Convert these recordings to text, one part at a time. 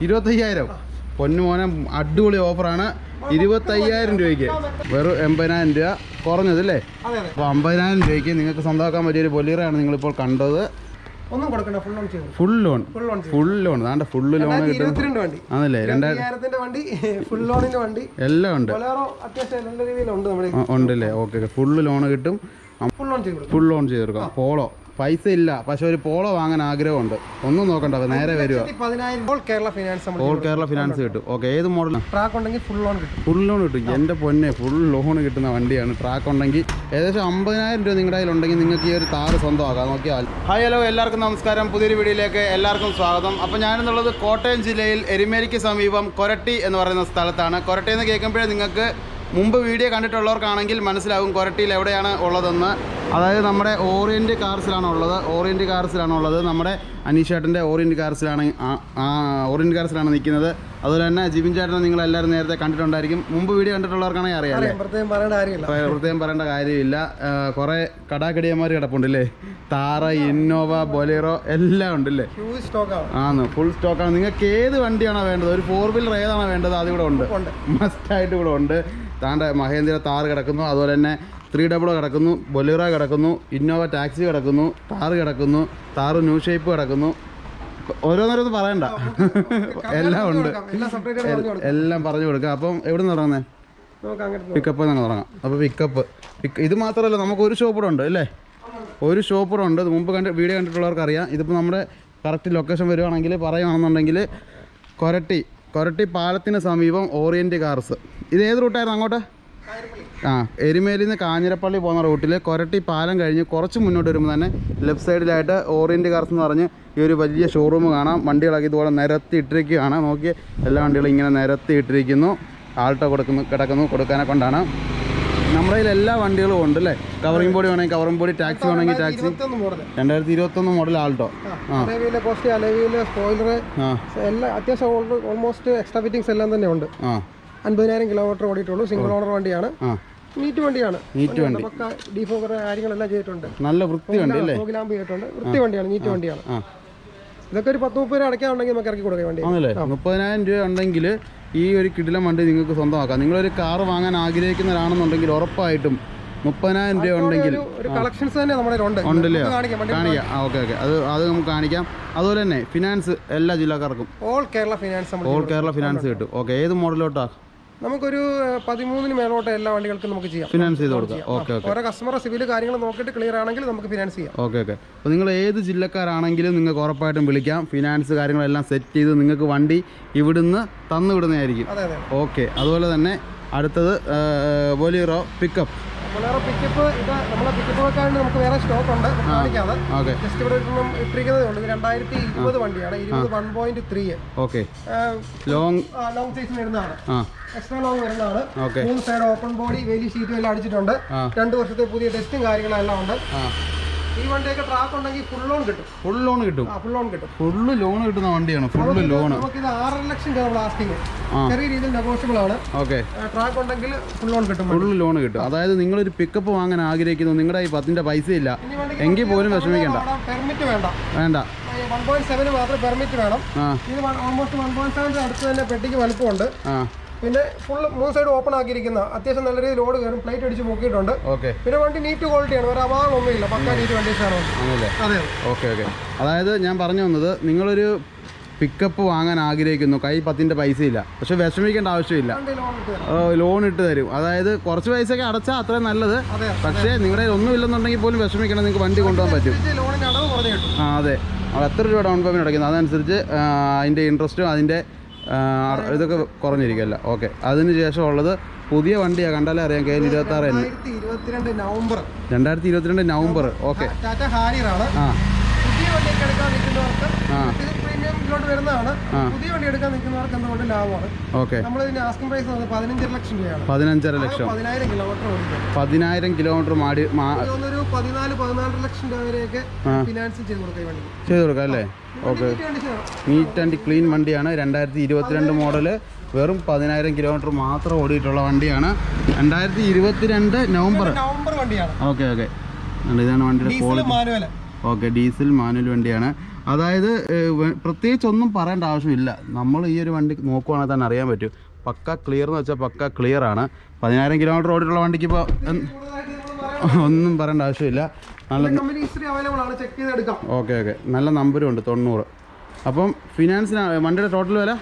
25,000 പൊന്നു മോനെ, അടിപൊളി ഓഫറാണ്. 25,000 രൂപയ്ക്ക് വെറും 80,000 രൂപ കുറഞ്ഞതല്ലേ? അപ്പോൾ 50,000 രൂപയ്ക്ക് നിങ്ങൾക്ക് സ്വന്തമാക്കാൻ പറ്റിയൊരു ബൊലീറോയാണ് നിങ്ങളിപ്പോൾ കണ്ടത്. ഒന്നും കൊടുക്കണ്ട, ഫുൾ ലോൺ അതാണ്ട് ഫുള്ള് ലോൺ കിട്ടും. ആണല്ലേ? 2000 വണ്ടി, ഫുൾ ലോണിന്റെ വണ്ടി എല്ലാം ഉണ്ട്. അത്യാവശ്യം നല്ല രീതിയിലുണ്ട്. ഉണ്ടല്ലേ? ഓക്കെ. ഫുള്ള് ലോൺ കിട്ടും. ഫുൾ ലോൺ ചെയ്ത് കൊടുക്കാം. പോളോ പൈസ ഇല്ല, പക്ഷെ ഒരു പോളോ വാങ്ങാൻ ആഗ്രഹമുണ്ട്. ഒന്നും നോക്കണ്ട, നേരെ വരിക. ഓൾ കേരള ഫിനാൻസ് കിട്ടും. ഓക്കെ. ഏത് മോഡലാണ്? ട്രാക്ക് ഉണ്ടെങ്കിൽ ഫുൾ ലോൺ കിട്ടും. ഫുൾ ലോൺ കിട്ടും. എൻ്റെ പൊന്നെ, ഫുൾ ലോൺ കിട്ടുന്ന വണ്ടിയാണ്. ട്രാക്ക് ഉണ്ടെങ്കിൽ ഏകദേശം 50,000 രൂപ നിങ്ങളുടെ കയ്യിലുണ്ടെങ്കിൽ നിങ്ങൾക്ക് ഈ ഒരു താറ് സ്വന്തമാക്കാം. നോക്കിയാൽ. ഹായ്, ഹലോ, എല്ലാവർക്കും നമസ്കാരം. പുതിയൊരു വീഡിയോയിലേക്ക് എല്ലാവർക്കും സ്വാഗതം. അപ്പോൾ ഞാനെന്നുള്ളത് കോട്ടയം ജില്ലയിൽ എരുമേലിക്ക് സമീപം കൊരട്ടി എന്ന് പറയുന്ന സ്ഥലത്താണ്. കൊരട്ടി എന്ന് കേൾക്കുമ്പോഴേ നിങ്ങൾക്ക് മുമ്പ് വീഡിയോ കണ്ടിട്ടുള്ളവർക്കാണെങ്കിൽ മനസ്സിലാകും കൊരട്ടിയിൽ എവിടെയാണ് ഉള്ളതെന്ന്. അതായത് നമ്മുടെ ഓറിയൻറ്റ് കാർസിലാണ് ഉള്ളത്. നമ്മുടെ അനീഷേട്ടൻ്റെ ഓറിയൻറ്റ് കാർസിലാണ് നിൽക്കുന്നത്. അതുപോലെ തന്നെ ജിബിൻ ചേട്ടനെ നിങ്ങളെല്ലാവരും നേരത്തെ കണ്ടിട്ടുണ്ടായിരിക്കും. മുമ്പ് വീഡിയോ കണ്ടിട്ടുള്ളവർക്കാണെങ്കിൽ അറിയാം. പ്രത്യേകം പറയേണ്ട കാര്യമില്ല. കുറേ കടാക്കടിയന്മാർ കിടപ്പുണ്ടല്ലേ? താറ, ഇന്നോവ, ബൊലേറോ എല്ലാം ഉണ്ടല്ലേ? ഫുൾ സ്റ്റോക്കാണ്. നിങ്ങൾക്ക് ഏത് വണ്ടിയാണോ വേണ്ടത്, ഒരു 4 വീലർ ഏതാണോ വേണ്ടത്, അതിവിടെ ഉണ്ട്. മസ്റ്റായിട്ട് ഇവിടെ ഉണ്ട്. താണ്ട മഹേന്ദ്ര താർ കിടക്കുന്നു, അതുപോലെ തന്നെ 300 കിടക്കുന്നു, ബൊലേറോ കിടക്കുന്നു, ഇന്നോവ ടാക്സി കിടക്കുന്നു, താർ കിടക്കുന്നു, താറ് ന്യൂ ഷേപ്പ് കിടക്കുന്നു. ഓരോന്നോരോന്ന് പറയണ്ട, എല്ലാം ഉണ്ട്. എല്ലാം പറഞ്ഞു കൊടുക്കാം. അപ്പം എവിടെ നിന്ന് തുടങ്ങുന്നത്? പിക്കപ്പ് തന്നെ തുടങ്ങാം. അപ്പോൾ പിക്കപ്പ് ഇത് മാത്രമല്ല, നമുക്ക് ഒരു ഷോപ്പ് കൂടെ ഉണ്ട് അല്ലേ? ഒരു ഷോപ്പ് കൂടെ ഉണ്ട്. മുമ്പ് വീഡിയോ കണ്ടിട്ടുള്ളവർക്ക് അറിയാം. ഇതിപ്പോൾ നമ്മുടെ കറക്റ്റ് ലൊക്കേഷൻ വരുവാണെങ്കിൽ പറയുകയാണെന്നുണ്ടെങ്കിൽ കൊരട്ടി പാലത്തിന് സമീപം ഓറിയൻറ്റ് കാർസ്. ഇത് ഏത് റൂട്ടായിരുന്നു അങ്ങോട്ട്? എരുമേലിയിൽ നിന്ന് കാഞ്ഞിരപ്പള്ളി പോകുന്ന റൂട്ടിൽ കൊരട്ടി പാലം കഴിഞ്ഞ് കുറച്ച് മുന്നോട്ട് വരുമ്പോൾ തന്നെ ലെഫ്റ്റ് സൈഡിലായിട്ട് ഓറിയൻറ്റ് കാർസ് എന്ന് പറഞ്ഞ് ഈ ഒരു വലിയ ഷോറൂം കാണാം. വണ്ടികളൊക്കെ ഇതുപോലെ നിരത്തി ഇട്ടിരിക്കുകയാണ്. നോക്കി, എല്ലാ വണ്ടികളും ഇങ്ങനെ നിരത്തി ഇട്ടിരിക്കുന്നു. ആൾട്ടോ കൊടുക്കാനെ കൊണ്ടാണ്. നമ്മുടെ കയ്യിൽ എല്ലാ വണ്ടികളും ഉണ്ട് അല്ലേ? കവറിംഗ് ബോഡി വേണമെങ്കിൽ കവറിംഗ് ബോഡി, ടാക്സി വേണമെങ്കിൽ ടാക്സി. 2021 model Alto. അത്യാവശ്യം ഓൾമോസ്റ്റ് എക്സ്ട്രാ ഫിറ്റിംഗ്സ് എല്ലാം തന്നെ ഉണ്ട്. 50,000 കിലോമീറ്റർ ഓടിയിട്ടുള്ളൂ. സിംഗിൾ ഓണർ വണ്ടിയാണ്. നീറ്റ് വണ്ടിയാണ്. ഡീഫോഗർ കാര്യങ്ങളെല്ലാം ചെയ്തിട്ടുണ്ട്. നല്ല വൃത്തി വണ്ടി അല്ലേ? വൃത്തി വണ്ടിയാണ്, നീറ്റ് വണ്ടിയാണ്. ഇതൊക്കെ ഒരു 10-30 രൂപ അടയ്ക്കാനുണ്ടെങ്കിൽ നമുക്ക് ഇറക്കി കൊടുക്കാൻ വേണ്ടി. ആണല്ലേ? 30,000 രൂപ ഉണ്ടെങ്കിൽ ഈ ഒരു കിടിലം വണ്ടി നിങ്ങൾക്ക് സ്വന്തമാക്കാം. നിങ്ങളൊരു കാർ വാങ്ങാൻ ആഗ്രഹിക്കുന്നവരാണെന്നുണ്ടെങ്കിൽ ഉറപ്പായിട്ടും 30,000 രൂപ ഉണ്ടെങ്കിൽ കളക്ഷൻസ് തന്നെ നമ്മുടെ ഉണ്ടല്ലേ? കാണിക്കാം. ഓക്കെ. അത് നമുക്ക് കാണിക്കാം. അതുപോലെ തന്നെ ഫിനാൻസ് എല്ലാ ജില്ലക്കാർക്കും ഓൾ കേരള ഫിനാൻസ് കിട്ടും. ഓക്കെ. ഏത് മോഡലോട്ടാ? നമുക്കൊരു 13 മേലോട്ട് എല്ലാ വണ്ടികൾക്കും നമുക്ക് ചെയ്യാം, ഫിനാൻസ് ചെയ്ത് കൊടുക്കാം. ഓക്കെ. ഓരോ കസ്റ്റമർ സിവിൽ കാര്യങ്ങൾ നോക്കിയിട്ട് ക്ലിയർ ആണെങ്കിൽ നമുക്ക് ഫിനാൻസ് ചെയ്യാം. ഓക്കെ. അപ്പോൾ നിങ്ങൾ ഏത് ജില്ലക്കാരാണെങ്കിലും നിങ്ങൾക്ക് ഉറപ്പായിട്ടും വിളിക്കാം. ഫിനാൻസ് കാര്യങ്ങളെല്ലാം സെറ്റ് ചെയ്ത് നിങ്ങൾക്ക് വണ്ടി ഇവിടുന്ന് തന്നു വിടുന്നതായിരിക്കും. ഓക്കെ. അതുപോലെ തന്നെ അടുത്തത് ബൊലേറോ പിക്കപ്പ്. ഇത് നമ്മളെ പിക്കപ്പ് വെക്കാണ്ട് നമുക്ക് വേറെ സ്റ്റോക്ക് ഉണ്ട്, കാണിക്കാതെ ജസ്റ്റ് ഇവിടെ ഇട്ടിരിക്കുന്നതേ ഉള്ളൂ. 2020 വണ്ടിയാണ്. 1.3. ഓക്കെ. ലോങ് സൈസ് വരുന്നതാണ്. എക്സ്ട്രാ ലോങ് വരുന്നതാണ്. 3 സൈഡ് ഓപ്പൺ ബോഡി, വേലി ഷീറ്റും എല്ലാം അടിച്ചിട്ടുണ്ട്. 2 വർഷത്തെ പുതിയ ടെസ്റ്റും കാര്യങ്ങളെല്ലാം ഉണ്ട്. ഈ വണ്ടിയൊക്കെ ട്രാക്ക് ഉണ്ടെങ്കിൽ ഫുൾ ലോൺ കിട്ടും. ഫുൾ ലോൺ കിട്ടുന്ന വണ്ടിയാണ്. Full loan. നമുക്കിത് 6 ലക്ഷം രൂപ ആസ്കിങ്. ചെറിയ രീതിയിൽ നെഗോഷ്യബിൾ ആണ്. ഓക്കെ. ട്രാക്ക് ഉണ്ടെങ്കിൽ ഫുൾ ലോൺ കിട്ടും. അതായത് നിങ്ങളൊരു പിക്കപ്പ് വാങ്ങാൻ ആഗ്രഹിക്കുന്നു, നിങ്ങളുടെ ഈ 10ന്റെ പൈസ ഇല്ല എങ്കിൽ പോലും വിഷമിക്കേണ്ട. പെർമിറ്റ് വേണ്ട. 1.7 മാത്രം പെർമിറ്റ് വേണം. ഇത് ഓൾമോസ്റ്റ് 1.7 അടുത്ത് തന്നെ പെട്ടിക്ക് വലുപ്പമുണ്ട്. പിന്നെ ഫുൾ 3 സൈഡ് ഓപ്പൺ ആക്കിയിരിക്കുന്ന അത്യാവശ്യം നല്ല രീതിയിൽ ലോഡ് കയറും. പ്ലേറ്റ് അടിച്ച് പൊക്കിയിട്ടുണ്ട്. പിന്നെ വണ്ടി നീറ്റ് ക്വാളിറ്റിയാണ്, ഒരു അപാകമൊന്നുമില്ല. പക്കാ നീറ്റ് കണ്ടീഷനാണ്. അതെ. ഓക്കെ. അതായത് ഞാൻ പറഞ്ഞു വന്നത്, നിങ്ങളൊരു പിക്കപ്പ് വാങ്ങാൻ ആഗ്രഹിക്കുന്നു, കൈ 10ന്റെ പൈസ ഇല്ല, പക്ഷെ വിഷമിക്കേണ്ട ആവശ്യമില്ല. ലോൺ ഇട്ട് തരും. അതായത് കുറച്ച് പൈസയൊക്കെ അടച്ചാൽ അത്രയും നല്ലത്. പക്ഷേ നിങ്ങളുടെ ഒന്നും ഇല്ലെന്നുണ്ടെങ്കിൽ പോലും വിഷമിക്കണം, നിങ്ങൾക്ക് വണ്ടി കൊണ്ടുപോകാൻ പറ്റും. അതെ. എത്ര രൂപ ഡൗൺ പേയ്മെൻറ്റ് അടയ്ക്കുന്നത് അതനുസരിച്ച് അതിൻ്റെ ഇൻട്രസ്റ്റും അതിൻ്റെ ഇതൊക്കെ കുറഞ്ഞിരിക്കുമല്ല. ഓക്കെ. അതിന് ശേഷം ഉള്ളത് പുതിയ വണ്ടിയാണ്, കണ്ടാലേ അറിയാം. KL 26 2022 November. ഓക്കെ. പുതിയ വണ്ടി എടുക്കാൻ നിൽക്കുന്നവർക്ക് എന്തുകൊണ്ട് ലാഭമാണ്. ഓക്കെ. നമ്മളിതിന്റെ ആസ്കിംഗ് പ്രൈസ് 15 ലക്ഷം രൂപയാണ്. 15.5 ലക്ഷം. 10,000 കിലോമീറ്റർ മാടി 14 ലക്ഷം രൂപ വരെയൊക്കെ ഫിനാൻസ് ചെയ്ത് കൊടുക്കാം അല്ലേ? ഓക്കെ. നീറ്റ് ആൻഡ് ക്ലീൻ വണ്ടിയാണ്. 2022 മോഡല്. വെറും 10,000 കിലോമീറ്റർ മാത്രം ഓടിയിട്ടുള്ള വണ്ടിയാണ്. 2022 നവംബർ വണ്ടിയാണ്. ഓക്കെ. ഇതാണ് വണ്ടിയുടെ ക്വാളിറ്റി. ഓക്കെ. ഡീസൽ മാനുവൽ വണ്ടിയാണ്. അതായത് പ്രത്യേകിച്ച് ഒന്നും പറയേണ്ട ആവശ്യമില്ല. നമ്മൾ ഈ ഒരു വണ്ടി നോക്കുവാണെങ്കിൽ തന്നെ അറിയാൻ പറ്റും. പക്ക ക്ലിയർ എന്ന് വെച്ചാൽ പക്ക ക്ലിയർ ആണ്. 10,000 കിലോമീറ്റർ ഓടിയിട്ടുള്ള വണ്ടിക്ക് ഇപ്പോൾ ഒന്നും പറയേണ്ട ആവശ്യമില്ല. നല്ല ഓക്കെ നല്ല നമ്പരും ഉണ്ട് 90. അപ്പം ഫിനാൻസിന് വണ്ടിയുടെ ടോട്ടൽ വില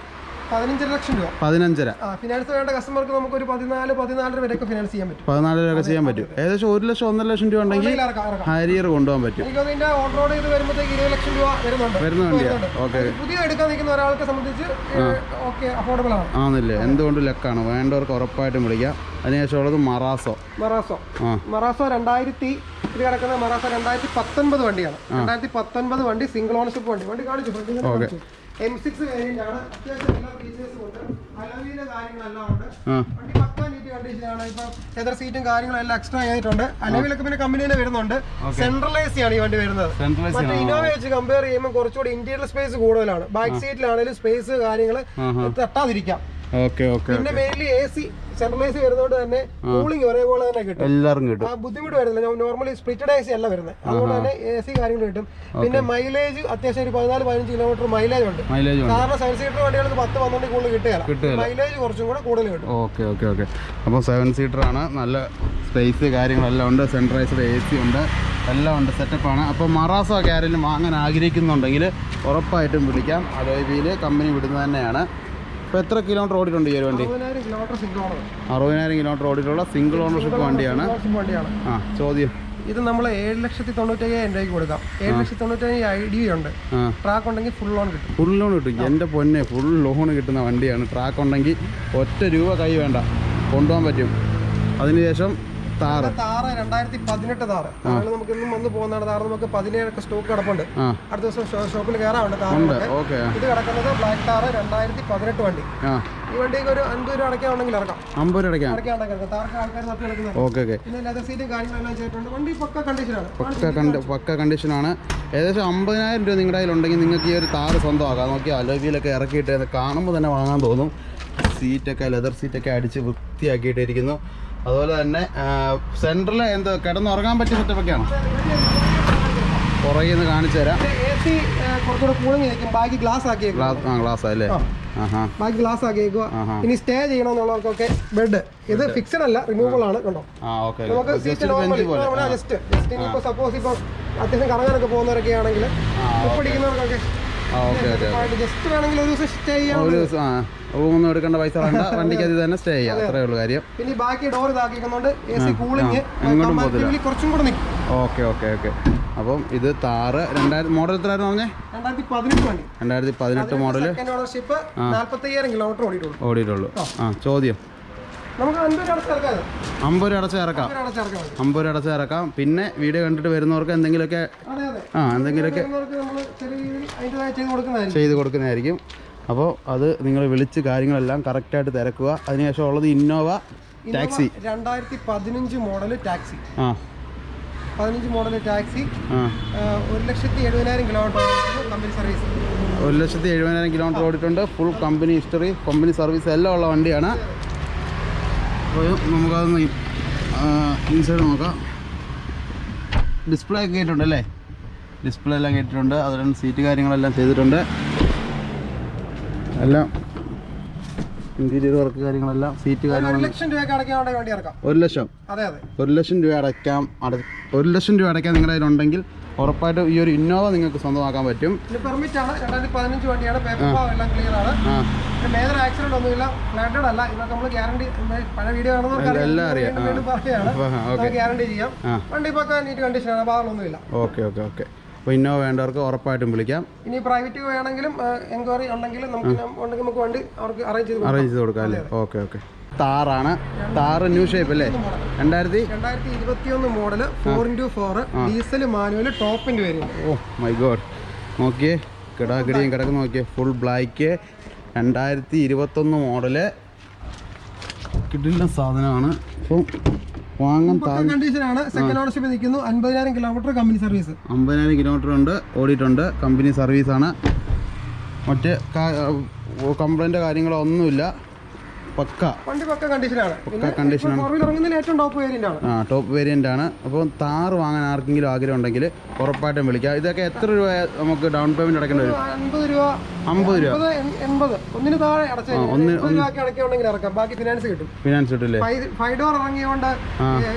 15 ലക്ഷം രൂപ. 15.5. ഫിനാൻസ് വേണ്ട കസ്റ്റമർക്ക് നമുക്ക് ഒരു 14 വരെയൊക്കെ ഫിനാൻസ് ചെയ്യാൻ പറ്റും. 14 വരെ ചെയ്യാൻ പറ്റും. ഏകദേശം 1 ലക്ഷം 1.5 ലക്ഷം രൂപ ഉണ്ടെങ്കിൽ ഹാരിയർ കൊണ്ടുപോകാൻ പറ്റും. ഓൺ റോഡ് ചെയ്ത് വരുമ്പോഴത്തേക്ക് 20 ലക്ഷം രൂപ വരുന്ന വണ്ടിയാണ്. ഓക്കെ, പുതിയ എടുക്കാൻ നിൽക്കുന്ന ഒരാൾക്ക് സംബന്ധിച്ച് ഓക്കെ അഫോർഡബിൾ ആണ്. ആണല്ലേ, എന്തുകൊണ്ട് ലക്കാണ്. വേണ്ടവർക്ക് ഉറപ്പായിട്ടും വിളിക്കാം. അതിനുശേഷം ഉള്ളത് മറാസോ 2000 ഇത് കിടക്കുന്ന മറാസോ 2019 വണ്ടിയാണ്. 2019 വണ്ടി സിംഗിൾ ഓണർഷിപ്പ് വണ്ടി കാണിച്ചു. M6 വേരിയന്റ് ആണ്. അത്യാവശ്യം എല്ലാ ഫീച്ചേഴ്സും ഉണ്ട്. അലോയിലെ കാര്യങ്ങളെല്ലാം ഉണ്ട്. വണ്ടി പക്കാ നീറ്റ് കണ്ടീഷനാണ്. ഇപ്പൊ ലെതർ സീറ്റും കാര്യങ്ങളെല്ലാം എക്സ്ട്രാ ചെയ്തിട്ടുണ്ട്. അലോയിലൊക്കെ പിന്നെ കമ്പനി തന്നെ വരുന്നുണ്ട്. സെൻട്രലൈസ് ആണ് ഈ വണ്ടി വരുന്നത്. മറ്റേ ഇന്നോവ വെച്ച് കമ്പയർ ചെയ്യുമ്പോൾ കുറച്ചുകൂടി ഇന്റീരിയർ സ്പേസ് കൂടുതലാണ്. ബാക്ക് സീറ്റിലാണെങ്കിലും സ്പേസ് കാര്യങ്ങൾ തട്ടാതിരിക്കാം. പിന്നെ മെയിൻലി AC സെൻട്രലൈസ് വരുന്നതുകൊണ്ട് തന്നെ കൂളിംഗ് ഒരേപോലെ തന്നെ കിട്ടും. എല്ലാവരും കിട്ടും. ബുദ്ധിമുട്ട് വരുന്നില്ല. നോർമലി സ്പ്ലിറ്റഡ് AC അല്ല വരുന്നത്. അതുകൊണ്ട് തന്നെ AC കാര്യങ്ങൾ കിട്ടും. പിന്നെ മൈലേജ് അത്യാവശ്യം ഒരു 14-15 കിലോമീറ്റർ മൈലേജ് ഉണ്ട്. സാധാരണ 7 സീറ്റർ വണ്ടികൾക്ക് 10-12 കൂടുതൽ കിട്ടുകയില്ല. മൈലേജ് കുറച്ചും കൂടെ കൂടുതൽ കിട്ടും. ഓക്കെ അപ്പോൾ 7 സീറ്റർ ആണ്. നല്ല സ്പേസ് കാര്യങ്ങളെല്ലാം ഉണ്ട്. സെൻട്രലൈസ്ഡ് AC ഉണ്ട്. എല്ലാം ഉണ്ട്, സെറ്റപ്പാണ്. അപ്പോൾ മറാസോ ഒക്കെ ആരെങ്കിലും വാങ്ങാൻ ആഗ്രഹിക്കുന്നുണ്ടെങ്കിൽ ഉറപ്പായിട്ടും വിളിക്കാം. അലോയ് വീല് കമ്പനി വിടുന്നത് തന്നെയാണ്. ഇപ്പോൾ എത്ര കിലോമീറ്റർ ഓടിയിട്ടുണ്ട് ഈ ഒരു വണ്ടി? 60,000 കിലോമീറ്റർ ഓടിയിട്ടുള്ള സിംഗിൾ ഓണർഷിപ്പ് വണ്ടിയാണ്. ചോദ്യം, ഇത് നമ്മൾ 7,95,000 രൂപയ്ക്ക് കൊടുക്കാം. 7,95,000 ID ഉണ്ട്. ട്രാക്ക് ഉണ്ടെങ്കിൽ ഫുൾ ലോൺ കിട്ടും. ഫുൾ ലോൺ കിട്ടും. എൻ്റെ പൊന്നെ, ഫുൾ ലോൺ കിട്ടുന്ന വണ്ടിയാണ്. ട്രാക്ക് ഉണ്ടെങ്കിൽ ഒറ്റ രൂപ കൈ വേണ്ട, കൊണ്ടുപോകാൻ പറ്റും. അതിനുശേഷം താറ് 2018 താറ് നമുക്ക് ഇന്നും വന്ന് പോകുന്നതാണ്. താറ് നമുക്ക് 17 സ്റ്റോക്ക് കിടപ്പുണ്ട്. അടുത്ത ദിവസം ഷോപ്പിൽ കയറാറുണ്ട്. ഇത് കിടക്കുന്നത് ബ്ലാക്ക് താറ് 2018 വണ്ടി. ഈ വണ്ടിക്ക് ഒരു 50 രൂപ അടയ്ക്കാണെങ്കിൽ ഇറക്കാം. 50 രൂപ അടയ്ക്കാം. താർക്ക് ആൾക്കാർ തപ്പി എടുക്കുന്നത്. പിന്നെ ലെതർ സീറ്റും കാര്യങ്ങളെല്ലാം ചെയ്തിട്ടുണ്ട്. വണ്ടി പക്ക കണ്ടീഷനാണ്. പക്ക കണ്ടീഷനാണ്. ഏകദേശം 50,000 രൂപ നിങ്ങളുടെ കയ്യിലുണ്ടെങ്കിൽ നിങ്ങൾക്ക് ഈ ഒരു താറ് സ്വന്തമാക്കാം. നോക്കി അലോയ് വീലൊക്കെ ഇറക്കിയിട്ട് കാണുമ്പോൾ തന്നെ വാങ്ങാൻ തോന്നും. സീറ്റൊക്കെ ലെതർ സീറ്റൊക്കെ അടിച്ച് വൃത്തിയാക്കിയിട്ടിരിക്കുന്നു. അതുപോലെ തന്നെ സെൻട്രൽ എന്ത് കിടന്നുറങ്ങാൻ പറ്റിയ സെറ്റപ്പൊക്കെയാണ്. പുറകിൽ നിന്ന് കാണിച്ചു തരാം. ബാക്കി ഗ്ലാസ് അല്ലേ? ബാക്കി ഗ്ലാസ് ആക്കിയേക്കുക. ഇനി സ്റ്റേ ചെയ്യണമെന്നുള്ളവർക്കൊക്കെ ബെഡ് ഇത് ഫിക്സഡ് അല്ല, റിമൂവബിൾ ആണ്. കണ്ടോ, നമുക്ക് സീറ്റ് ജസ്റ്റ് ഇനിയിപ്പോ സപ്പോസ് ഇപ്പൊ അത്യാവശ്യം കറങ്ങാനൊക്കെ പോകുന്നവരൊക്കെ ആണെങ്കിൽ ഉപ്പിടിക്കുന്നവർക്കൊക്കെ ജസ്റ്റ് വേണമെങ്കിൽ ഒരു ദിവസം സ്റ്റേ ചെയ്യാം. റൂമൊന്നും എടുക്കേണ്ട പൈസ വേണ്ട, വണ്ടിക്ക് അത് തന്നെ സ്റ്റേ ചെയ്യാം. അത്രേ ഉള്ളൂ കാര്യം. പിന്നെ ബാക്കി ഡോർ ഇതാക്കിക്കുന്നുണ്ട്. AC കൂളിംഗ് കുറച്ചും കൂടെ നിൽക്കും. ഓക്കെ. അപ്പം ഇത് താറ് 2000 മോഡൽ എത്രയായിരുന്നു പറഞ്ഞേ? 2018 വണ്ടി. 2018 മോഡൽ. Second ownership. 45,000 കിലോമീറ്റർ ഓടിയിട്ടുള്ളൂ. ചോദ്യം, നമുക്ക് 50 രൂപ അടച്ച് ഇറക്കാം. പിന്നെ വീഡിയോ കണ്ടിട്ട് വരുന്നവർക്ക് എന്തെങ്കിലുമൊക്കെ ചെയ്ത് കൊടുക്കുന്നതായിരിക്കും. അപ്പോൾ അത് നിങ്ങൾ വിളിച്ച് കാര്യങ്ങളെല്ലാം കറക്റ്റായിട്ട് തിരക്കുക. അതിനുശേഷം ഉള്ളത് Innova taxi 2015 model taxi. 15 model taxi 1,70,000 kilometre company service. 1,70,000 kilometre ഓടിയിട്ടുണ്ട്. Full company history, company service എല്ലാം ഉള്ള വണ്ടിയാണ്. അപ്പോൾ നമുക്കതൊന്ന് ഇൻസൈഡ് നോക്കാം. ഡിസ്പ്ലേ ഒക്കെ കേട്ടിട്ടുണ്ട് അല്ലേ? ഡിസ്പ്ലേ എല്ലാം കേട്ടിട്ടുണ്ട്. അതുപോലെ സീറ്റ് കാര്യങ്ങളെല്ലാം ചെയ്തിട്ടുണ്ട്. എല്ലാം ഇന്റീരിയർ വർക്ക് കാര്യങ്ങളെല്ലാം സീറ്റ് കാര്യങ്ങൾ 1 ലക്ഷം രൂപ അടയ്ക്കാൻ വണ്ടി ഇറക്കാം. 1 ലക്ഷം. അതെ 1 ലക്ഷം രൂപ അടയ്ക്കാം. 1 ലക്ഷം രൂപ അടയ്ക്കാൻ നിങ്ങളുടെ കയ്യിലുണ്ടെങ്കിൽ ഉറപ്പായിട്ടും ഈ ഒരു ഇന്നോവ നിങ്ങൾക്ക് സ്വന്തമാക്കാൻ പറ്റും. പെർമിറ്റ് ആണ്. 2015 വണ്ടിയാണ്. പേപ്പർ എല്ലാം ക്ലിയർ ആണ്. മേജർ ആക്സിഡന്റ് ഒന്നുമില്ല. ഫ്ലാറ്റഡ് അല്ല. ഇതൊക്കെ നമ്മൾ ഗ്യാരണ്ടി പഴയ വീഡിയോ എല്ലാം അറിയാം. ഗ്യാരണ്ടി ചെയ്യാം. വണ്ടി പക്ക നീറ്റ് കണ്ടീഷനാണ്. ഭാഗങ്ങളൊന്നുമില്ല. ഓക്കെ. അപ്പോൾ ഇന്നോവ വേണ്ടവർക്ക് ഉറപ്പായിട്ടും വിളിക്കാം. ഇനി പ്രൈവറ്റ് വേണമെങ്കിലും എൻക്വയറി ഉണ്ടെങ്കിലും നമുക്ക് വണ്ടി അവർക്ക് അറേഞ്ച് ചെയ്ത് കൊടുക്കാം അല്ലേ? ഓക്കെ. താറാണ്. താറ് ന്യൂ ഷേപ്പ് അല്ലേ? 2021 മോഡല് 4x4 ഡീസൽ മാനുവൽ ടോപ്പിൻ്റെ വരും. ഓ മൈ ഗോഡ്, നോക്കിയേ കിടാക്കിടിയും കിടക്കുന്ന നോക്കിയേ. Full black 2021 model. കിട്ടുന്ന സാധനമാണ്. അപ്പം വാങ്ങാൻ കണ്ടീഷനാണ്. സെക്കൻഡ് ഓണർഷിപ്പ് നിൽക്കുന്നു. 50,000 കിലോമീറ്റർ കമ്പനി സർവീസ്. 50,000 കിലോമീറ്റർ ഉണ്ട്, ഓടിയിട്ടുണ്ട്. കമ്പനി സർവീസാണ്. മറ്റ് കംപ്ലൈൻറ്റ് കാര്യങ്ങളോ ഒന്നുമില്ല. പക്ക വണ്ടി പക്ക കണ്ടീഷനാണ്. കണ്ടീഷനാണ്. ഏറ്റവും ടോപ്പ് വേരിയന്റ് ആണ്. ടോപ്പ് വേരിയന്റ് ആണ്. അപ്പോൾ താറ് വാങ്ങാൻ ആർക്കെങ്കിലും ആഗ്രഹം ഉണ്ടെങ്കിൽ ഉറപ്പായിട്ടും വിളിക്കാം. ഇതൊക്കെ എത്ര രൂപ നമുക്ക് ഡൗൺ പേയ്മെന്റ് അടക്കേണ്ടി വരും? 50 രൂപ 80 ഒന്നിന് താഴെ അടച്ചുണ്ടെങ്കിൽ ഇറക്കാം. ബാക്കി ഫിനാൻസ് കിട്ടും. ഫിനാൻസ് കിട്ടില്ലേ? 5 ഡോർ ഇറങ്ങിയോണ്ട്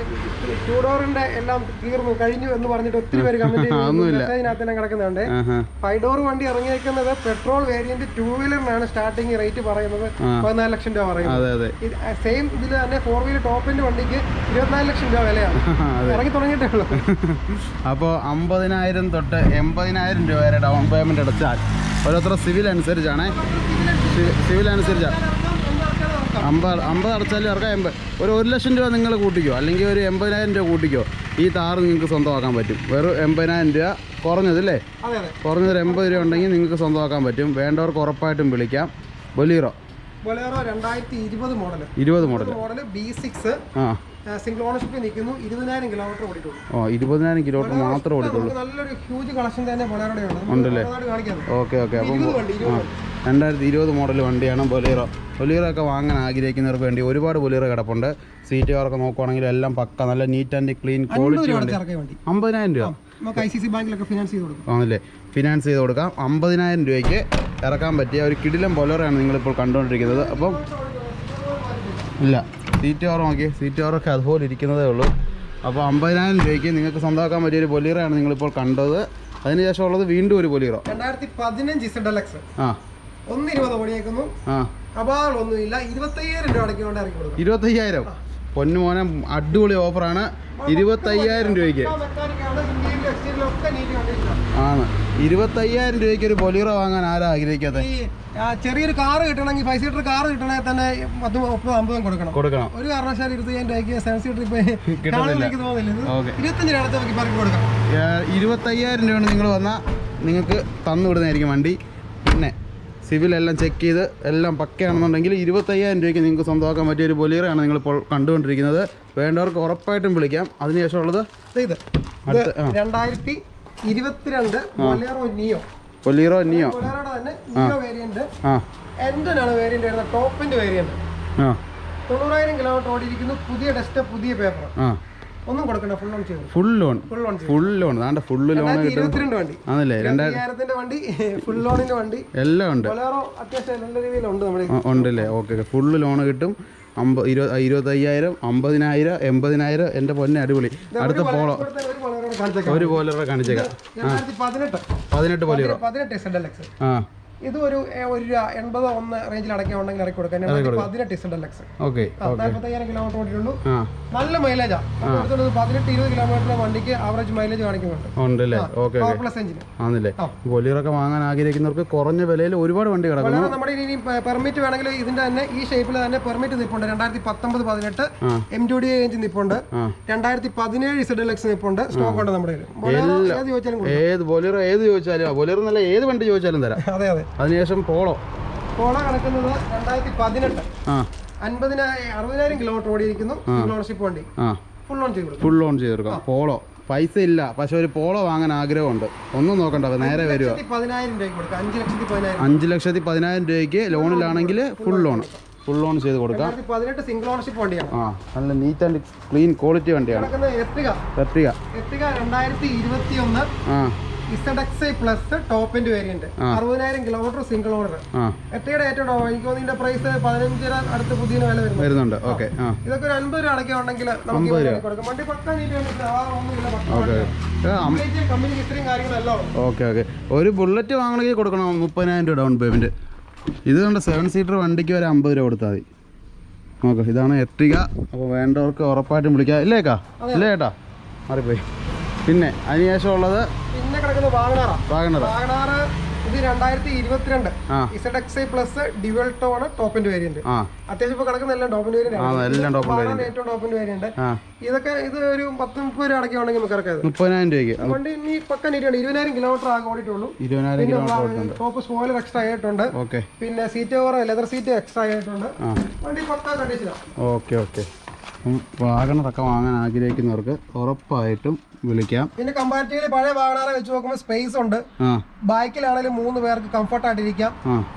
2 ഡോറിന്റെ എല്ലാം തീർന്നു കഴിഞ്ഞു എന്ന് പറഞ്ഞിട്ട് ഒത്തിരി പേര് കമന്റ് കിടക്കുന്നുണ്ട്. 5 ഡോർ വണ്ടി ഇറങ്ങിയിരിക്കുന്നത് പെട്രോൾ വേരിയന്റ് 2 വീലറിനാണ് സ്റ്റാർട്ടിംഗ് റേറ്റ് പറയുന്നത് 14 ലക്ഷം രൂപ പറയുന്നത്. സെയിം ഇതിൽ തന്നെ 4 വീലർ ടോപ്പ് എൻഡ് വണ്ടിക്ക് 24 ലക്ഷം രൂപ വിലയാണ്. ഇറങ്ങി തുടങ്ങിയിട്ടേ ഉള്ളൂ. അപ്പോൾ 50,000 തൊട്ട് 80,000 രൂപ വരെ ഡൗൺ പേയ്മെന്റ് അടച്ചാൽ ഓരോരുത്തർ സിവിൽ അനുസരിച്ചാണ്. സിവിൽ അനുസരിച്ചാണ് 50 അടച്ചാലും ഇറക്കാം. 1 ലക്ഷം രൂപ നിങ്ങൾ കൂട്ടിക്കോ, അല്ലെങ്കിൽ ഒരു 80,000 രൂപ കൂട്ടിക്കോ. ഈ താറ് നിങ്ങൾക്ക് സ്വന്തമാക്കാൻ പറ്റും. വെറും 80,000 രൂപ കുറഞ്ഞത് അല്ലേ? കുറഞ്ഞത് 80 രൂപ ഉണ്ടെങ്കിൽ നിങ്ങൾക്ക് സ്വന്തമാക്കാൻ പറ്റും. വേണ്ടവർക്ക് ഉറപ്പായിട്ടും വിളിക്കാം. Bolero 2020 model B6 single ownership നിൽക്കുന്നു. 20,000 കിലോമീറ്റർ ഓടിയിട്ടുള്ളൂ. 20,000 കിലോമീറ്റർ മാത്രമേ ഓടിയിട്ടുള്ളൂ. നല്ലൊരു ഹ്യൂജ് കളക്ഷൻ തന്നെ ബൊലേറോയുടെ ഉണ്ടല്ലേ? ഓക്കെ. അപ്പം 2020 മോഡൽ വണ്ടിയാണ് ബൊലീറോ. ബൊലീറോ ഒക്കെ വാങ്ങാൻ ആഗ്രഹിക്കുന്നവർക്ക് വേണ്ടി ഒരുപാട് ബൊലീറോ കിടപ്പുണ്ട്. സീറ്റ് കവറൊക്കെ നോക്കുവാണെങ്കിൽ എല്ലാം പക്ക നല്ല നീറ്റ് ആൻഡ് ക്ലീൻ ക്വാളിറ്റി വണ്ടി. 50,000 രൂപ ICICI ബാങ്കിലൊക്കെ ഫിനാൻസ് ചെയ്ത് കൊടുക്കും. ആണല്ലേ? ഫിനാൻസ് ചെയ്ത് കൊടുക്കാം. 50,000 രൂപയ്ക്ക് ഇറക്കാൻ പറ്റിയ ഒരു കിടിലം ബൊലേറോയാണ് നിങ്ങളിപ്പോൾ കണ്ടുകൊണ്ടിരിക്കുന്നത്. അപ്പം ഇല്ല, സീറ്റ് കവർ നോക്കി, സീറ്റ് കവറൊക്കെ അതുപോലെ ഇരിക്കുന്നതേ ഉള്ളൂ. അപ്പോൾ 50,000 രൂപയ്ക്ക് നിങ്ങൾക്ക് സ്വന്തമാക്കാൻ പറ്റിയൊരു ബൊലീറോയാണ് നിങ്ങളിപ്പോൾ കണ്ടത്. അതിനുശേഷം ഉള്ളത് വീണ്ടും ഒരു ബൊലീറോ 2015 ZLX 120 ഓടിയേക്കുന്നു. അപാളൊന്നുമില്ല. 25,000 രൂപ അടയ്ക്കൊണ്ട് ഇറക്കി കൊടുക്കും. 25,000 പൊന്നു മോനെ, അടിപൊളി ഓഫറാണ്. 25,000 രൂപയ്ക്ക് ആണ്. 25,000 രൂപയ്ക്ക് ഒരു ബൊലീറോ വാങ്ങാൻ ആരാ ആഗ്രഹിക്കാത്ത? ചെറിയൊരു കാറ് കിട്ടണമെങ്കിൽ 5 സീറ്റർ കാറ് കിട്ടണമെങ്കിൽ തന്നെ 50 കൊടുക്കണം. ഒരു കാരണവശാലും 25,000 രൂപയ്ക്ക് 7 സീറ്റർ തോന്നില്ല. 25 രൂപ നമുക്ക് പറക്കി കൊടുക്കാം. 25,000 രൂപയാണ് നിങ്ങൾ വന്നാൽ നിങ്ങൾക്ക് തന്നു വിടുന്നതായിരിക്കും വണ്ടി. പിന്നെ സിവിലെല്ലാം ചെക്ക് ചെയ്ത് എല്ലാം പക്കയാണെന്നുണ്ടെങ്കിൽ 25,000 രൂപയ്ക്ക് നിങ്ങൾക്ക് സ്വന്തമാക്കാൻ പറ്റിയ ഒരു ബൊലീറോയാണ് നിങ്ങളിപ്പോൾ കണ്ടുകൊണ്ടിരിക്കുന്നത്. വേണ്ടവർക്ക് ഉറപ്പായിട്ടും വിളിക്കാം. അതിനുശേഷം ഉള്ളത് 2022 ബൊലീറോ നിയോ തന്നെ നിയോ വേരിയന്റ്. എന്തിനാണ് വേരിയന്റ് വരുന്നത്? Top end variant. 90,000 കിലോമീറ്റർ ഓടിയിരിക്കുന്നു. പുതിയ ഡെസ്ക്, പുതിയ പേപ്പർ, ഒന്നും കൊടുക്കണ്ട. ഫുൾ ലോൺ ഫുൾ ലോൺ ആണ്ട് ഫുൾ ലോൺ 22 വണ്ടി ആണല്ലേ? 2000 വണ്ടി, ഫുൾ ലോണിന്റെ വണ്ടി എല്ലാം ഉണ്ട്. ബൊലേറോ അത്യാവശ്യം നല്ല രീതിയിലുണ്ട് നമ്മുടെ ഉണ്ടല്ലേ? ഓക്കെ. ഫുൾ ലോൺ കിട്ടും. 25,000 50,000 80,000. എൻ്റെ പൊന്നെ അടിപൊളി. അടുത്ത പോളോ ഒരു ബൊലേറോ കാണിച്ചേക്കാം. 18 ബൊലേറോ. 18 ZLX. ഇത് ഒരു 81 റേഞ്ചിൽ അടയ്ക്കാണെങ്കിൽ ഇറക്കി കൊടുക്കാം. 18 ZLX. 45,000 കിലോമീറ്റർ ഓടിയിട്ടുള്ളൂ. നല്ല മൈലേജാ. 18-20 കിലോമീറ്റർ വണ്ടിക്ക് ആവറേജ് മൈലേജ് കാണിക്കുന്നുണ്ട്. ആണല്ലേ? ബൊലീറോ ഒക്കെ വാങ്ങാൻ ആഗ്രഹിക്കുന്നവർക്ക് കുറഞ്ഞ വിലയിൽ ഒരുപാട് വണ്ടി കിടക്കുന്നു. നമ്മുടെ ഇനി പെർമിറ്റ് വേണമെങ്കിൽ ഇതിന്റെ തന്നെ ഈ ഷേപ്പിൽ തന്നെ പെർമിറ്റ് നിൽപ്പുണ്ട്. 2019-18 M2D എഞ്ചിൻ നിൽപ്പുണ്ട്. 2017 ZLX നിൽപ്പുണ്ട്. സ്റ്റോക്ക് ഉണ്ട് നമ്മുടെ ഏത് ബൊലീറോ ഏത് ചോദിച്ചാലും, ബൊലീറോ നല്ല ഏത് വണ്ടി ചോദിച്ചാലും തരാം. അതെ. അതിനുശേഷം പോളോ കിടക്കുന്നത് 2018 60,000 കിലോമീറ്റർ ഓടിയിരിക്കുന്നു. ഓണർഷിപ്പ് വണ്ടി. ഫുൾ ലോൺ ചെയ്ത് കൊടുക്കാം. പോളോ പൈസ ഇല്ല, പക്ഷെ ഒരു പോളോ വാങ്ങാൻ ആഗ്രഹമുണ്ട്. ഒന്നും നോക്കണ്ട, നേരെ വരിക. 5,10,000 രൂപയ്ക്ക് ലോണിലാണെങ്കിൽ ഫുൾ ലോൺ ചെയ്ത് കൊടുക്കാം. 18 സിംഗിൾ ഓണർഷിപ്പ് വണ്ടിയാണ്. നല്ല നീറ്റ് ആൻഡ് ക്ലീൻ ക്വാളിറ്റി വണ്ടിയാണ്. Ertiga 2021 ZXi plus top end variant. 60,000 kilometre single owner. എർട്ടിഗയുടെ ഏറ്റവും എനിക്ക് തോന്നുന്ന പ്രൈസ് 15 അടുത്ത് പുതിയ വില വരുന്നുണ്ട്. ഓക്കെ. ഇതൊക്കെ ഒരു 50 രൂപ അടയ്ക്കുകയാണെങ്കിൽ നമുക്ക് കൊടുക്കാം. വണ്ടി പക്ക കമ്പനി ഇത്രയും കാര്യങ്ങളെല്ലാം. ഓക്കെ. ഒരു ബുള്ളറ്റ് വാങ്ങണമെങ്കിൽ കൊടുക്കണം 30,000 രൂപ ഡൗൺ പേയ്മെന്റ്. ഇത് കണ്ട 7 സീറ്റർ വണ്ടിക്ക് വരെ 50 രൂപ കൊടുത്താൽ മതി. നോക്കാം, ഇതാണ് എർട്ടിഗ. അപ്പോൾ വേണ്ടവർക്ക് ഉറപ്പായിട്ടും വിളിക്കാം. ഇല്ലേക്കാ? ഇല്ലേ ചേട്ടാ? മാറിപ്പോയി. പിന്നെ അതിനുശേഷം ഉള്ളത് പിന്നെ കിടക്കുന്നത് വാഗണർ. ഇത് 2022 ZXi plus dual tone top end variant. അത്യാവശ്യം ഇപ്പൊ കിടക്കുന്ന എല്ലാം ടോപ്പ് എൻഡ് വേരിയന്റ്. ഏറ്റവും ടോപ്പ് എൻഡ് വേരിയന്റ്. ഇതൊക്കെ ഇത് ഒരു 10-30 രൂപ അടയ്ക്കുകയാണെങ്കിൽ നമുക്ക് ഇറക്കാം. 30,000 രൂപയ്ക്ക് വണ്ടി ഇനി പക്ക നീറ്റാണ്. 20,000 കിലോമീറ്റർ ആകെ ഓടിയിട്ടുള്ളൂ. ടോപ്പ് സ്പോയിലർ എക്സ്ട്രാ ആയിട്ടുണ്ട്. പിന്നെ seat cover leather seat extra ആയിട്ടുണ്ട്. വണ്ടി പക്ക കണ്ടീഷനാണ്. ഓക്കെ. വാഗണറൊക്കെ വാങ്ങാൻ ആഗ്രഹിക്കുന്നവർക്ക് ഉറപ്പായിട്ടും വിളിക്കാം. പിന്നെ കമ്പാരിറ്റീവ്ലി പഴയ വാഹനങ്ങളെ വെച്ച് നോക്കുമ്പോൾ സ്പേസ് ഉണ്ട്. ബാക്കിലാണെങ്കിലും 3 പേർക്ക് കംഫർട്ട് ആയിട്ടിരിക്കാം.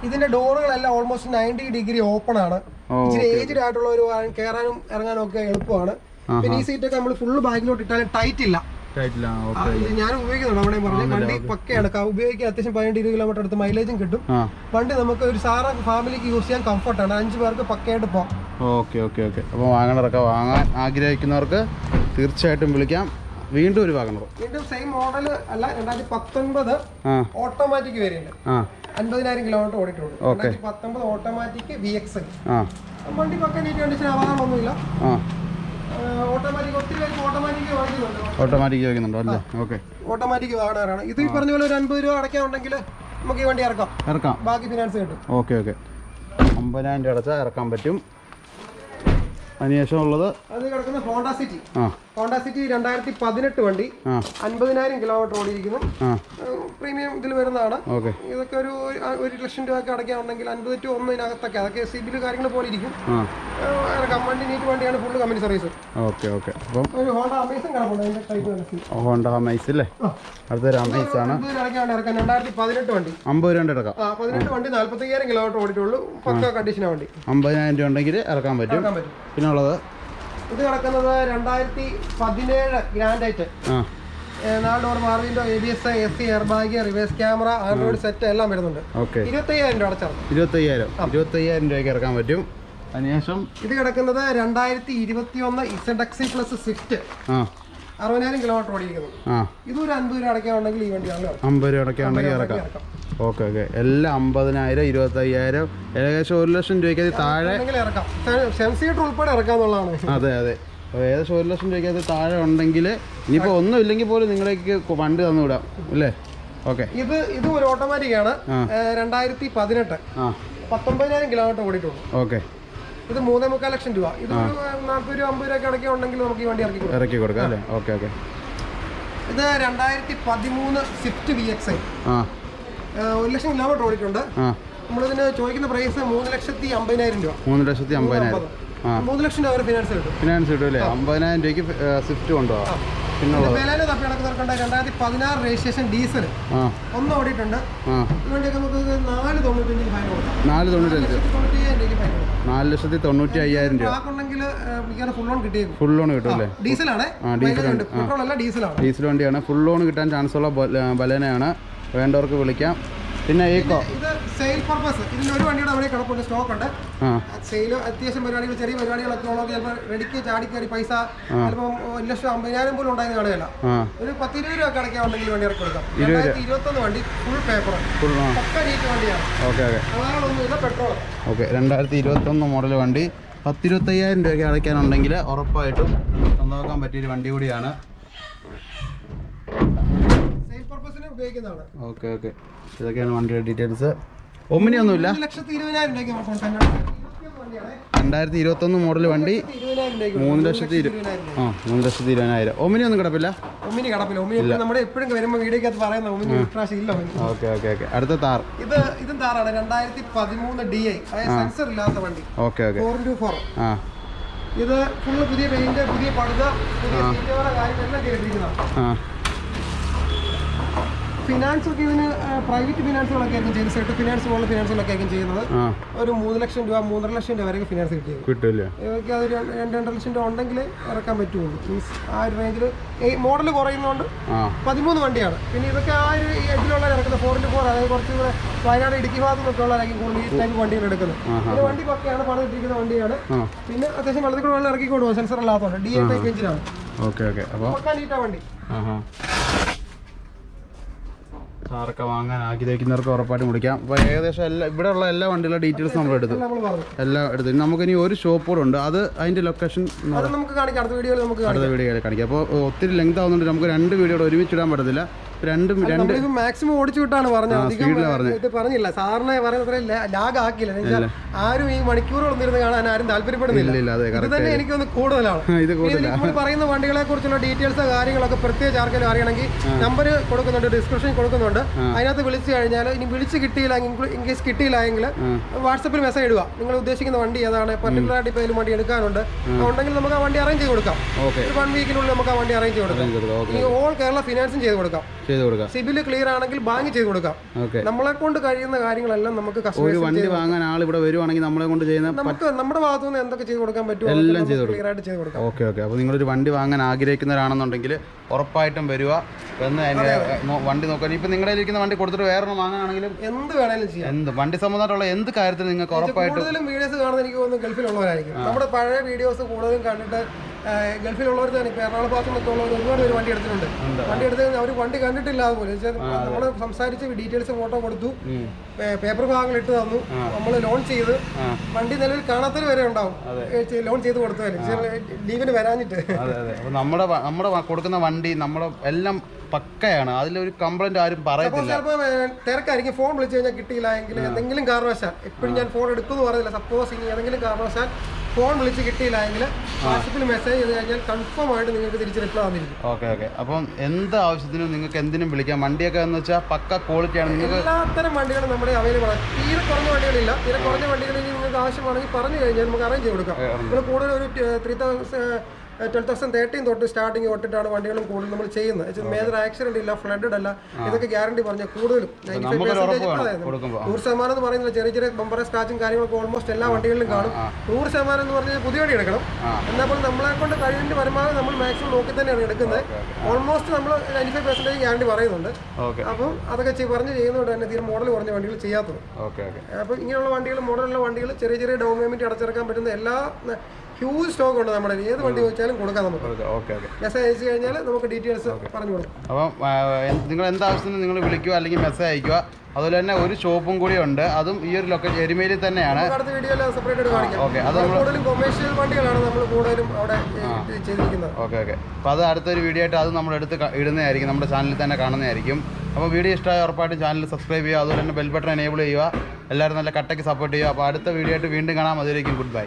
ഇതിന്റെ ഡോറുകളെല്ലാം ഓൾമോസ്റ്റ് 90 ഡിഗ്രി ഓപ്പൺ ആണ്. ഇച്ചിരി ഏജ്ഡ് ആയിട്ടുള്ള ഒരു കയറാനും ഇറങ്ങാനും ഒക്കെ എളുപ്പമാണ്. പിന്നെ ഈ സീറ്റൊക്കെ നമ്മൾ ഫുള്ള് ബാക്കിലോട്ട് ഇട്ടാലും ടൈറ്റ് ഇല്ല. ഞാൻ ഉപയോഗിക്കുന്നുണ്ട്. അവിടെ പറഞ്ഞു വണ്ടി പക്കയാണ്, ഉപയോഗിക്കാൻ അത്യാവശ്യം 17-20 കിലോമീറ്റർ അടുത്ത് മൈലേജും കിട്ടും. വണ്ടി നമുക്ക് ഒരു സാധാ ഫാമിലിക്ക് യൂസ് ചെയ്യാൻ കംഫർട്ടാണ്. 5 പേർക്ക് പക്കയായിട്ട് പോകാം. Okay okay okay. അപ്പോൾ വാഗണറൊക്കെ വാങ്ങാൻ ആഗ്രഹിക്കുന്നവർക്ക് തീർച്ചയായിട്ടും വിളിക്കാം. വീണ്ടും ഒരു വാഗണർ, വീണ്ടും സെയിം മോഡൽ അല്ല, 2019 ഓട്ടോമാറ്റിക് വേരിയന്റ്, 50,000 കിലോമീറ്റർ ഓടിയിട്ടുള്ളൂ. 2019 ഓട്ടോമാറ്റിക് VX. വണ്ടി പക്ക നീറ്റ് കണ്ടീഷൻ ആവാനൊന്നുമില്ല. ഓട്ടോമാറ്റിക് ഒത്തിരി പേർക്ക് ഓട്ടോമാറ്റിക് ചോദിക്കുന്നുണ്ടോ അല്ലേ? ഓക്കെ, ഓട്ടോമാറ്റിക് വാഹനമാണ് ഇത്. ഈ പറഞ്ഞ പോലെ ഒരു 50 രൂപ അടയ്ക്കാനുണ്ടെങ്കിൽ നമുക്ക് ഈ വണ്ടി ഇറക്കാം. ബാക്കി ഫിനാൻസ് കിട്ടും. Okay okay. 50,000 രൂപ അടച്ചാൽ ഇറക്കാൻ പറ്റും. അതിനുശേഷം ഉള്ളത് അത് കിടക്കുന്ന ഹോണ്ട സിറ്റി. ഹോണ്ട സിറ്റി 2018 വണ്ടി, 50,000 കിലോമീറ്റർ ഓടിയിരിക്കുന്നു. പ്രീമിയം ഇതിൽ വരുന്നതാണ്. ഇതൊക്കെ ഒരു 1 ലക്ഷം രൂപയൊക്കെ അടയ്ക്കാനുണ്ടെങ്കിൽ 50 to 1 ഇതിനകത്തൊക്കെ, അതൊക്കെ സിബിൽ കാര്യങ്ങൾ പോലെ ഇരിക്കും. വണ്ടി നീറ്റ് വണ്ടിയാണ്, full company service. Okay okay. അപ്പം ഒരു ഹോണ്ട അമേസും കിടപ്പുണ്ട്. അതിന്റെ ടൈപ്പ് ഹോണ്ട അമേസ് അല്ലേ? അടുത്തൊരു അമേസ് ആണ്. 2018 വണ്ടി, 50 രൂപ എടുക്കാം. 18 വണ്ടി, 45,000 കിലോമീറ്റർ ഓടിയിട്ടുള്ളൂ. പക്ക കണ്ടീഷനാണ് വണ്ടി. 50,000 രൂപ ഉണ്ടെങ്കിൽ ഇറക്കാൻ പറ്റും. പിന്നെ ഉള്ളത് ഇത് കിടക്കുന്നത് 2017 ഗ്രാൻഡ് ആയിട്ട്, 4 door power window, ABS, AC, air bag, reverse camera, Android set എല്ലാം വരുന്നുണ്ട്. 25,000 രൂപ അടച്ചാൽ 25,000 രൂപയ്ക്ക് ഇറക്കാൻ പറ്റും. അതിനുശേഷം ഇത് കിടക്കുന്നത് 2021 ZX പ്ലസ് സ്വിഫ്റ്റ്, 60,000 കിലോമീറ്റർ ഓടിയിരിക്കുന്നു. ഇതൊരു 50 രൂപ അടയ്ക്കാനുണ്ടെങ്കിൽ ഈ വണ്ടി 50 രൂപ അടയ്ക്കാനുണ്ടെങ്കിൽ ഇറക്കാം. Okay okay. എല്ലാം 50,000, 25,000, ഏകദേശം 1 ലക്ഷം രൂപയ്ക്ക് താഴെ ഇറക്കാം. സെൻസീറ്റർ ഉൾപ്പെടെ ഇറക്കാന്നുള്ളതാണ്. അതെ അതെ. ഏകദേശം 1 ലക്ഷം രൂപയ്ക്ക് താഴെ ഉണ്ടെങ്കിൽ ഇനിയിപ്പോൾ ഒന്നും ഇല്ലെങ്കിൽ പോലും നിങ്ങളേക്ക് വണ്ടി തന്നു വിടാം അല്ലേ? ഓക്കെ. ഇത് ഒരു ഓട്ടോമാറ്റിക് ആണ്. 2018, 19,000 കിലോമീറ്റർ ഓടിയിട്ടുള്ളൂ. ഓക്കെ. ഇത് 3.25 ലക്ഷം രൂപ. ഇത് 40 രൂപ 50 രൂപ അടയ്ക്കുണ്ടെങ്കിൽ നമുക്ക് ഈ വണ്ടി ഇറക്കി കൊടുക്കാം അല്ലേ? Okay okay. ഇത് 2013 സ്വിഫ്റ്റ് VX, 1 ലക്ഷം കിലോമീറ്റർ ഓടിയിട്ടുണ്ട്. നമ്മളിതിന് ചോദിക്കുന്ന പ്രൈസ് 3,50,000 രൂപ. 3,50,000. 3 ലക്ഷം രൂപ ഫിനാൻസ് കിട്ടും അല്ലേ? 50,000 രൂപയ്ക്ക് സ്വിഫ്റ്റ് കൊണ്ടുപോകാം. പിന്നെ വിലയിൽ തപ്പി നടക്കുന്നവർക്കുണ്ട്. 2016 രജിസ്ട്രേഷൻ ഡീസൽ, 1 ഓടിയിട്ടുണ്ട്. ഇതുവണ്ടിയൊക്കെ നമുക്ക് 4,95 ഫൈൻ കൊടുക്കാം. 4,95,000 രൂപ ഫുൾ ലോൺ കിട്ടിയത്. ഫുൾ ലോൺ കിട്ടും അല്ലേ? ഡീസലാണ്, പെട്രോൾ അല്ല, ഡീസലാണ്. ഡീസൽ വണ്ടിയാണ്. ഫുൾ ലോൺ കിട്ടാൻ ചാൻസ് ഉള്ള ബലേനയാണ്. വേണ്ടവർക്ക് വിളിക്കാം. പിന്നെ ഈക്കോ ഇത് സെയിൽ പർപ്പസ്. ഇതിന് ഒരു വണ്ടിയുടെ അവിടെ കിടപ്പുണ്ട്, സ്റ്റോക്ക് ഉണ്ട്. സെയിൽ അത്യാവശ്യം പരിപാടികൾ, ചെറിയ പരിപാടികളൊക്കെ ഉള്ളത് ചിലപ്പോൾ റെഡിക്ക് ചാടി കയറി പൈസ ചിലപ്പോൾ 1,50,000 പോലും ഉണ്ടായിരുന്ന കളയല്ല. ഒരു 10-20 രൂപ അടയ്ക്കാനുണ്ടെങ്കിൽ വണ്ടി ഇറക്കി കൊടുക്കാം. 2021 വണ്ടി, ഫുൾ പേപ്പർ, പക്ക നീറ്റ് വണ്ടിയാണ്. Okay okay. അതാണൊന്നുമില്ല, പെട്രോൾ. ഓക്കെ. 2021 മോഡൽ വണ്ടി 10-25,000 രൂപയ്ക്ക് അടയ്ക്കാനുണ്ടെങ്കിൽ ഉറപ്പായിട്ടും സ്വന്തമാക്കാൻ പറ്റിയൊരു വണ്ടി കൂടിയാണ്. ഉപയോഗിക്കുന്നതാണ്. Okay okay. ഇതൊക്കെയാണ് വണ്ടിയുടെ ഡീറ്റെയിൽസ്. ഒമിനി ഒന്നുമില്ല. 2021 മോഡൽ വണ്ടി 3,20,000. ഒമിനി ഒന്നും കിടപ്പില്ല. ഒമിനി കിടപ്പില്ല. ഒമിനി നമ്മുടെ എപ്പോഴും വരുമ്പോൾ വീഡിയോക്കകത്ത് പറയുന്ന ഒമിനി ഇപ്രാവശ്യം ഇല്ല. Okay okay okay. അടുത്ത താർ. ഇതും താറാണ്. 2013 DI, അതായത് സെൻസർ ഇല്ലാത്ത വണ്ടി. Okay okay. 4x4. ഇത് ഫുള്ള് പുതിയ പെയിന്റ്, പുതിയ പടുത, പുതിയ സീറ്റുകളുടെ കാര്യങ്ങളെല്ലാം കേട്ടിരിക്കുന്നതാണ്. ഫിനാൻസ് ഒക്കെ ഇതിന് പ്രൈവറ്റ് ഫിനാൻസുകളൊക്കെ ആയിരിക്കും ചെയ്യുന്നത്. സെറ്റ് ഫിനാൻസ് പോലുള്ള ഫിനാൻസുകളൊക്കെ ആയിരിക്കും ചെയ്യുന്നത്. ഒരു 3 ലക്ഷം രൂപ, 3.5 ലക്ഷം രൂപ വരെ ഫിനാൻസ് കിട്ടില്ല. ഇതൊക്കെ അത് 2-2.5 ലക്ഷം രൂപ ഉണ്ടെങ്കിൽ ഇറക്കാൻ പറ്റുള്ളൂ. മീൻസ് ആ ഒരു റേഞ്ചിൽ മോഡൽ കുറയുന്നതുകൊണ്ട് 13 വണ്ടിയാണ്. പിന്നെ ഇതൊക്കെ ആ ഒരു എഡിലുള്ള ഇറക്കുന്നത് 4x4, അതായത് കുറച്ച് വയനാട്, ഇടുക്കി ഭാഗത്തു നിന്നൊക്കെ ഉള്ളതായിരിക്കും കൂടുതൽ ഈ ടൈപ്പ് വണ്ടികൾ എടുക്കുന്നത്. പിന്നെ വണ്ടി പക്കയാണ്, പണം ഇട്ടിരിക്കുന്ന വണ്ടിയാണ്. പിന്നെ അത്യാവശ്യം വെള്ളത്തിൽ കൂടെ വെള്ളം ഇറക്കി കൊടുക്കും, സെൻസർ ഇല്ലാത്തതുകൊണ്ട്. DI ടൈപ്പ് എഞ്ചിനാണ്. Okay okay. അപ്പോൾ പക്ക നീറ്റാ വണ്ടി. കാറൊക്കെ വാങ്ങാൻ ആഗ്രഹിക്കുന്നവർക്ക് ഉറപ്പായിട്ടും വിളിക്കാം. അപ്പോൾ ഏകദേശം ഇവിടെയുള്ള എല്ലാ വണ്ടികളുടെ ഡീറ്റെയിൽസ് നമ്മൾ എടുത്തു. എല്ലാം എടുത്തു. നമുക്കിനി ഒരു ഷോപ്പ് കൂടെ ഉണ്ട്. അത് അതിൻ്റെ ലൊക്കേഷൻ നമുക്ക് കാണിക്കാം, അടുത്ത വീഡിയോയിൽ കാണിക്കാം. അപ്പോൾ ഒത്തിരി ലെങ്ത് ആവുന്നുണ്ട്, നമുക്ക് 2 വീഡിയോ ഒരുമിച്ചിടാൻ പറ്റത്തില്ല. നമ്മളിപ്പോ മാക്സിമം ഓടിച്ചു വിട്ടാണ് പറഞ്ഞത്, അധികം ഇത് പറഞ്ഞില്ല. സാറിനെ പറയുന്ന ലാഗ് ആക്കിയില്ല. ആരും ഈ മണിക്കൂറുകളൊന്നും ഇരുന്ന് കാണാൻ ആരും താല്പര്യപ്പെടുന്നില്ല. ഇത് തന്നെ എനിക്കൊന്ന് കൂടുതലാണ്. നമ്മൾ പറയുന്ന വണ്ടികളെ കുറിച്ചുള്ള ഡീറ്റെയിൽസ് കാര്യങ്ങളൊക്കെ പ്രത്യേകിച്ച് ആർക്കെങ്കിലും അറിയണമെങ്കിൽ നമ്പർ കൊടുക്കുന്നുണ്ട്, ഡിസ്ക്രിപ്ഷൻ കൊടുക്കുന്നുണ്ട്. അതിനകത്ത് വിളിച്ചു കഴിഞ്ഞാൽ ഇനി വിളിച്ച് കിട്ടിയില്ല, ഇൻ കേസ് കിട്ടിയില്ലെങ്കിൽ വാട്സപ്പിൽ മെസ്സേജ് ഇടുക. നിങ്ങൾ ഉദ്ദേശിക്കുന്ന വണ്ടി ഏതാണ്, പർട്ടിക്കുലർ ആയിട്ട് ഇപ്പോൾ വണ്ടി എടുക്കാനുണ്ട് ഉണ്ടെങ്കിൽ നമുക്ക് ആ വണ്ടി അറേഞ്ച് ചെയ്ത് കൊടുക്കാം. ഒരു 1 വീക്കിനുള്ളിൽ നമുക്ക് ആ വണ്ടി അറേഞ്ച് ചെയ്ത് കൊടുക്കാം. ഈ ഓൾ കേരള ഫിനാൻസും ചെയ്ത് കൊടുക്കാം. സിബിൽ ക്ലിയർ ആണെങ്കിൽ ബാങ്ക് ചെയ്ത് കൊടുക്കാം. നമ്മളെ കൊണ്ട് കഴിയുന്ന കാര്യങ്ങളെല്ലാം നമുക്ക് ഒരു വണ്ടി വാങ്ങാൻ ആൾ ഇവിടെ വരുവാണെങ്കിൽ നമ്മളെ കൊണ്ട് ചെയ്യുന്ന നമുക്ക് നമ്മുടെ ഭാഗത്തു നിന്ന് എന്തൊക്കെ ചെയ്ത് കൊടുക്കാൻ പറ്റുമോ എല്ലാം ക്ലിയർ ആയിട്ട് ചെയ്ത് കൊടുക്കാം. ഓക്കെ. അപ്പോൾ നിങ്ങളൊരു വണ്ടി വാങ്ങാൻ ആഗ്രഹിക്കുന്നവരാണെന്നുണ്ടെങ്കിൽ ഉറപ്പായിട്ടും വരിക, വന്ന് അതിന്റെ വണ്ടി നോക്കാൻ. ഇപ്പൊ നിങ്ങളുടെ ഇരിക്കുന്ന വണ്ടി കൊടുത്തിട്ട് വേറെ വാങ്ങാനാണെങ്കിലും എന്ത് വേണേലും ചെയ്യാം. എന്ത് വണ്ടി സംബന്ധമായിട്ടുള്ള എന്ത് കാര്യത്തിൽ നിങ്ങൾക്ക് ഉറപ്പായിട്ടും കൂടുതലും വീഡിയോസ് കാണുന്നത് എനിക്ക് തോന്നുന്നു ഗൾഫിലുള്ളവരായിരിക്കും. നമ്മുടെ പഴയ വീഡിയോസ് കൂടുതലും കണ്ടിട്ട് ഗൾഫിലുള്ളവർ തന്നെ ഇപ്പൊ എറണാകുളം ഭാഗത്തു നിന്നൊക്കെ ഉള്ളവർ ഒരുപാട് പേര് വണ്ടി എടുത്തിട്ടുണ്ട്. വണ്ടി എടുത്ത് അവർ വണ്ടി കണ്ടിട്ടില്ല. അതുപോലെ നമ്മൾ സംസാരിച്ച് ഡീറ്റെയിൽസ് ഫോട്ടോ കൊടുത്തു, പേപ്പർ ഭാഗങ്ങൾ ഇട്ട് തന്നു, നമ്മൾ ലോൺ ചെയ്ത് വണ്ടി നിലവിൽ കാണാത്തവർ വരെ ഉണ്ടാവും ലോൺ ചെയ്ത് കൊടുത്തവര് ലീവിന് വരാഞ്ഞിട്ട്. നമ്മുടെ കൊടുക്കുന്ന വണ്ടി നമ്മുടെ എല്ലാം പക്കയാണ്, അതിലൊരു കംപ്ലൈന്റ് ആരും പറയത്തില്ല. ചിലപ്പോൾ തിരക്കായിരിക്കും, ഫോൺ വിളിച്ചു കഴിഞ്ഞാൽ കിട്ടിയില്ല എങ്കിൽ എന്തെങ്കിലും കാരണവശാൽ, എപ്പോഴും ഞാൻ ഫോൺ എടുക്കുമെന്ന് പറയുന്നില്ല, സപ്പോസ് ഇനി ഏതെങ്കിലും കാരണവശാൽ ഫോൺ വിളിച്ച് കിട്ടിയില്ല എങ്കിൽ വാട്സപ്പിൽ മെസ്സേജ് ചെയ്ത് കഴിഞ്ഞാൽ കൺഫേം ആയിട്ട് നിങ്ങൾക്ക് തിരിച്ച് റിപ്ലൈ വന്നിരിക്കും. ഓക്കെ. അപ്പം എന്ത് ആവശ്യത്തിനും നിങ്ങൾക്ക് എന്തിനും വിളിക്കാം. വണ്ടിയൊക്കെ എന്ന് വെച്ചാൽ പക്ക ക്വാളിറ്റിയാണ്. നിങ്ങൾക്ക് എല്ലാത്തരം വണ്ടികളും നമ്മുടെ അവൈലബിൾ ആണ്. തീരെ കുറഞ്ഞ വണ്ടികളില്ല. തീരെ കുറഞ്ഞ വണ്ടികളിൽ നിങ്ങൾക്ക് ആവശ്യമാണെങ്കിൽ പറഞ്ഞു കഴിഞ്ഞാൽ നമുക്ക് അറേഞ്ച് ചെയ്ത് കൊടുക്കാം. നമ്മൾ കൂടുതൽ ഒരു 2013 തൊട്ട് സ്റ്റാർട്ടിങ് തൊട്ടിട്ടാണ് വണ്ടികളും കൂടുതൽ നമ്മൾ ചെയ്യുന്നത്. മേജർ ആക്സിഡന്റ് ഇല്ല, ഫ്ലഡഡ് അല്ല, ഇതൊക്കെ ഗ്യാരണ്ടി പറഞ്ഞാൽ കൂടുതലും 100% എന്ന് പറയുന്നത് ചെറിയ ചെറിയ ബമ്പർ സ്ക്രാച്ചും കാര്യങ്ങളൊക്കെ ഓൾമോസ്റ്റ് എല്ലാ വണ്ടികളിലും കാണും. 100% എന്ന് പറഞ്ഞാൽ പുതിയ വണ്ടി എടുക്കണം. എന്നാൽ നമ്മളെ കൊണ്ട് കഴിയുന്ന പരമാവധി നമ്മൾ മാക്സിമം നോക്കി തന്നെയാണ് എടുക്കുന്നത്. ഓൾമോസ്റ്റ് നമ്മൾ 95% ഗ്യാരണ്ടി പറയുന്നുണ്ട്. അപ്പം അതൊക്കെ പറഞ്ഞ് ചെയ്യുന്നതുകൊണ്ട് തന്നെ തീരെ മോഡൽ കുറഞ്ഞ വണ്ടികൾ ചെയ്യാത്തത്. അപ്പം ഇങ്ങനെയുള്ള വണ്ടികൾ, മോഡലുള്ള വണ്ടികൾ ചെറിയ ചെറിയ ഡൗൺ പേയ്മെന്റ് അടച്ചിറക്കാൻ പറ്റുന്ന എല്ലാ ഹ്യൂജ് സ്റ്റോക്ക് ഉണ്ട് നമ്മുടെ. ഏത് വണ്ടി വെച്ചാലും കൊടുക്കാം നമുക്ക്. മെസ്സേജ് അയച്ചു കഴിഞ്ഞാൽ നമുക്ക് ഡീറ്റെയിൽസ് പറഞ്ഞു കൊടുക്കും. അപ്പം നിങ്ങൾ എന്താവശ്യത്തിന് നിങ്ങൾ വിളിക്കുക അല്ലെങ്കിൽ മെസ്സേജ് അയക്കുക. അതുപോലെ തന്നെ ഒരു ഷോപ്പും കൂടി ഉണ്ട്, അതും ഈ ഒരു ലൊക്കേഷൻ എരുമേലിയിൽ തന്നെയാണ്. അടുത്ത വീഡിയോയിൽ സെപ്പറേറ്റ് കാണിക്കാം. കൂടുതലും കൊമേഴ്ഷ്യൽ വണ്ടികളാണ് നമ്മൾ കൂടുതലും അവിടെ ചെയ്തിരിക്കുന്നത്. ഓക്കെ. അപ്പോൾ അത് അടുത്തൊരു വീഡിയോ ആയിട്ട് അത് നമ്മൾ എടുത്ത് ഇടുന്നതായിരിക്കും, നമ്മുടെ ചാനലിൽ തന്നെ കാണുന്നതായിരിക്കും. അപ്പോൾ വീഡിയോ ഇഷ്ടമായ ഉറപ്പായിട്ടും ചാനൽ സബ്സ്ക്രൈബ് ചെയ്യുക, അതുപോലെ തന്നെ ബെൽ ബട്ടൺ എനേബിൾ ചെയ്യുക. എല്ലാവരും നല്ല കട്ടയ്ക്ക് സപ്പോർട്ട് ചെയ്യുക. അപ്പോൾ അടുത്ത വീഡിയോ ആയിട്ട് വീണ്ടും കാണാം. അതിലേക്കും ഗുഡ് ബൈ.